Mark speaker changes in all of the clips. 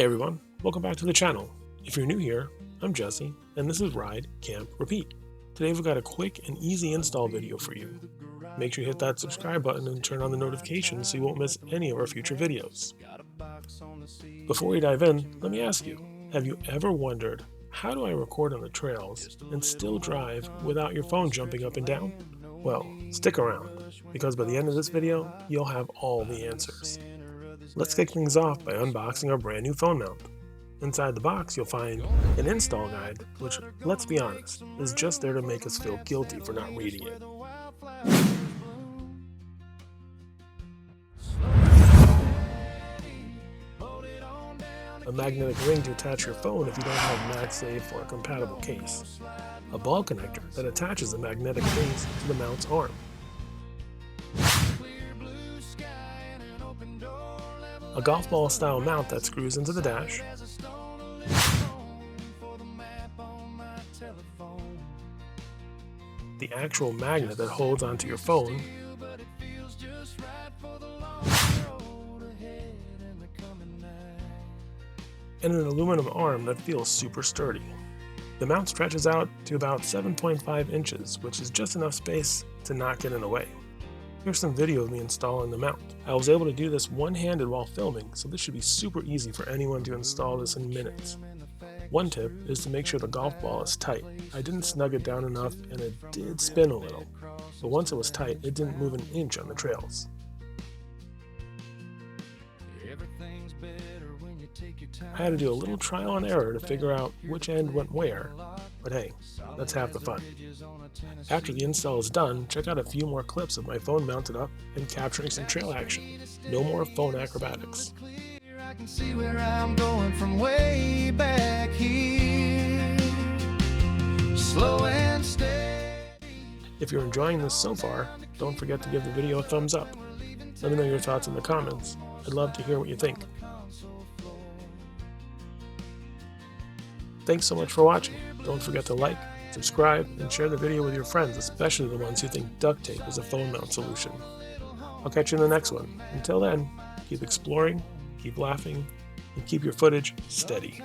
Speaker 1: Hey everyone, welcome back to the channel. If you're new here, I'm Jesse, and this is Ride, Camp, Repeat. Today we've got a quick and easy install video for you. Make sure you hit that subscribe button and turn on the notifications so you won't miss any of our future videos. Before we dive in, let me ask you, have you ever wondered, how do I record on the trails and still drive without your phone jumping up and down? Well, stick around, because by the end of this video, you'll have all the answers. Let's kick things off by unboxing our brand new phone mount. Inside the box, you'll find an install guide, which, let's be honest, is just there to make us feel guilty for not reading it. A magnetic ring to attach your phone if you don't have MagSafe or a compatible case. A ball connector that attaches the magnetic base to the mount's arm. A golf ball style mount that screws into the dash. The actual magnet that holds onto your phone. And an aluminum arm that feels super sturdy. The mount stretches out to about 7.5 inches, which is just enough space to not get in the way. Here's some video of me installing the mount. I was able to do this one-handed while filming, so this should be super easy for anyone to install this in minutes. One tip is to make sure the golf ball is tight. I didn't snug it down enough and it did spin a little, but once it was tight, it didn't move an inch on the trails. I had to do a little trial and error to figure out which end went where, but hey, that's half the fun. After the install is done, check out a few more clips of my phone mounted up and capturing some trail action. No more phone acrobatics.
Speaker 2: I can see where I'm going from way back here. Slow and steady.
Speaker 1: If you're enjoying this so far, don't forget to give the video a thumbs up. Let me know your thoughts in the comments. I'd love to hear what you think. Thanks so much for watching. Don't forget to like, subscribe, and share the video with your friends, especially the ones who think duct tape is a phone mount solution. I'll catch you in the next one. Until then, keep exploring, keep laughing, and keep your footage steady.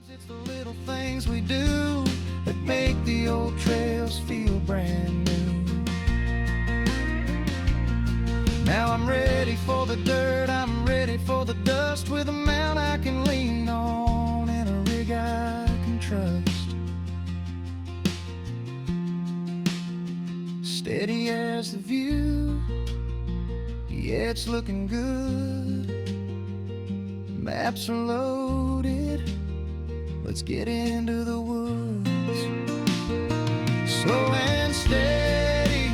Speaker 2: It's the little things we do that make the old trails feel brand new. Now I'm ready for the dirt, I'm ready for the dust, with a mount I can lean on and a rig I can trust. Steady as the view, yeah, it's looking good. Maps are loaded, let's get into the woods. Slow and steady,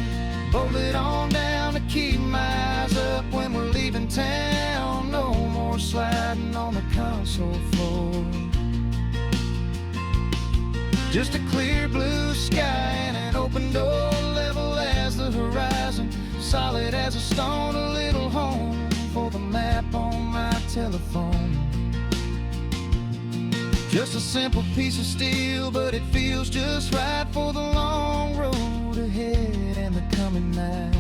Speaker 2: hold it on down to keep my eyes up when we're leaving town. No more sliding on the console floor. Just a clear blue sky and an open door, level as the horizon, solid as a stone, a little home for the map on my telephone. Just a simple piece of steel, but it feels just right for the long road ahead and the coming night.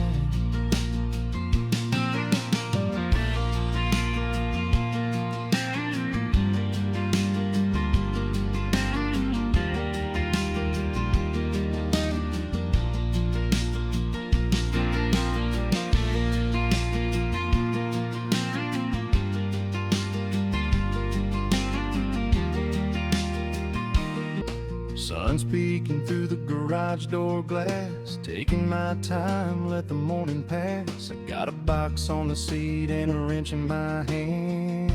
Speaker 2: Sun's peeking through the garage door glass, taking my time, let the morning pass. I got a box on the seat and a wrench in my hand.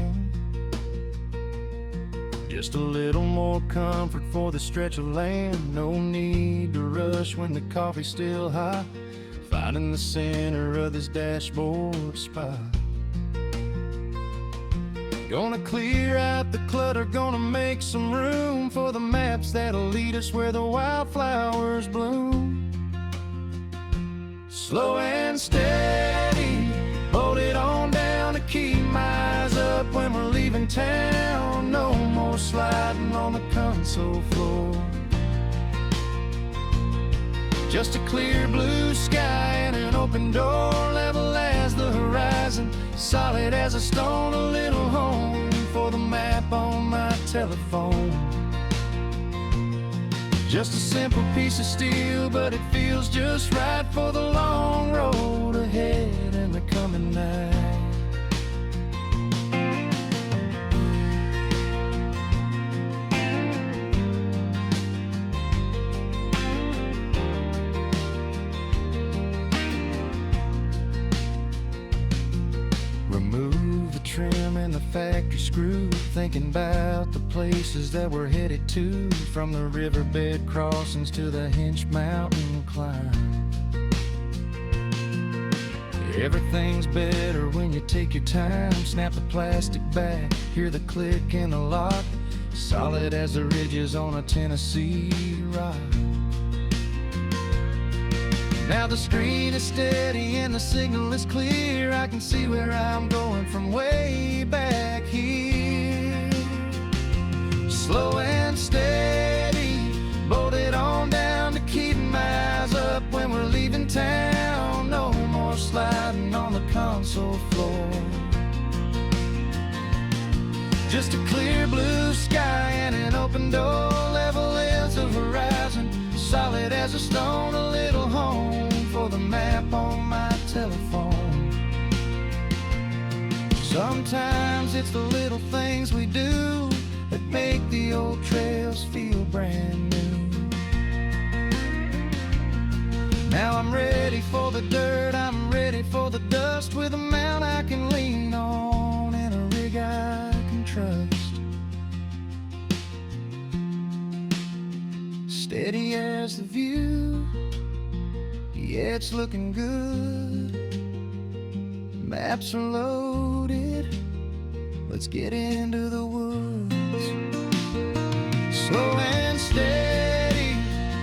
Speaker 2: Just a little more comfort for the stretch of land. No need to rush when the coffee's still hot, finding the center of this dashboard spot. Gonna clear out the clutter, gonna make some room for the maps that'll lead us where the wildflowers bloom. Slow and steady, hold it on down to keep my eyes up when we're leaving town. No more sliding on the console floor. Just a clear blue sky and an open door, level as the horizon, solid as a stone, a little home for the map on telephone. Just a simple piece of steel, but it feels just right for the long road ahead and the coming night. Remove the trim and the factory screw, thinking about the places that we're headed to, from the riverbed crossings to the Hinch Mountain climb. Everything's better when you take your time. Snap the plastic back, hear the click in the lock, solid as the ridges on a Tennessee rock. Now the screen is steady and the signal is clear. I can see where I'm going from way back here. Slow and steady, bolted on down to keep my eyes up when we're leaving town. No more sliding on the console floor. Just a clear blue sky and an open door, level as the horizon, solid as a stone, a little home for the map on my telephone. Sometimes it's the little things we do that make the old trails feel brand new. Now I'm ready for the dirt, I'm ready for the dust, with a mount I can lean on and a rig I can trust. Steady as the view, yeah, it's looking good. Maps are loaded, let's get into the woods. Slow and steady,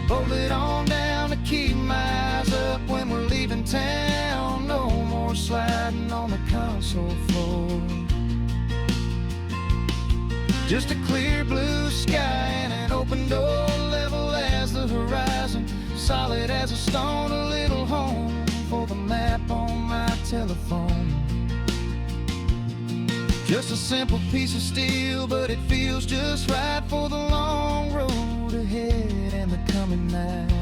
Speaker 2: bolted on down to keep my eyes up when we're leaving town. No more sliding on the console floor. Just a clear blue sky and an open door, level as the horizon, solid as a stone, a little home for the map on my telephone. Just a simple piece of steel, but it feels just right for the long road ahead and the coming night.